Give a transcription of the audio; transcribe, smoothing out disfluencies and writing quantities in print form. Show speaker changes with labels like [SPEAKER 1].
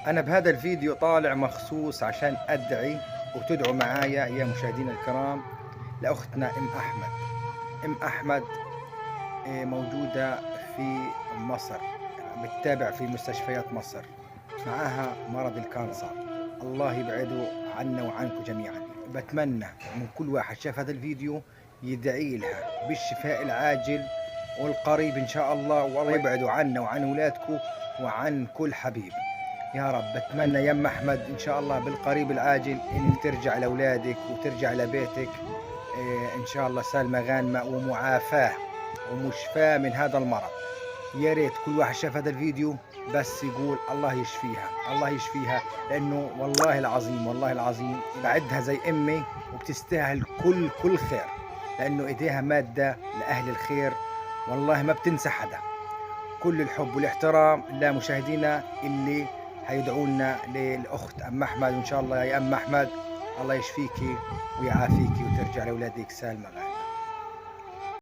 [SPEAKER 1] أنا بهذا الفيديو طالع مخصوص عشان أدعي وتدعوا معايا يا مشاهدينا الكرام لأختنا أم أحمد. أم أحمد موجودة في مصر، بتتابع في مستشفيات مصر، معاها مرض الكانسر. الله يبعده عنا وعنكم جميعا. بتمنى من كل واحد شاف هذا الفيديو يدعي لها بالشفاء العاجل والقريب إن شاء الله، والله يبعده عنا وعن أولادكم وعن كل حبيب يا رب. بتمنى يا ام احمد ان شاء الله بالقريب العاجل انك ترجع لاولادك وترجع لبيتك ان شاء الله سالمه غانمه ومعافاه ومشفاه من هذا المرض. يا ريت كل واحد شاف هذا الفيديو بس يقول الله يشفيها، الله يشفيها، لانه والله العظيم والله العظيم بعدها زي امي وبتستاهل كل خير، لانه ايديها ماده لاهل الخير، والله ما بتنسى حدا. كل الحب والاحترام لمشاهدينا اللي هيدعوا لنا للأخت أم أحمد، وإن شاء الله يا أم أحمد الله يشفيكي ويعافيكي وترجع لأولادك سالمة.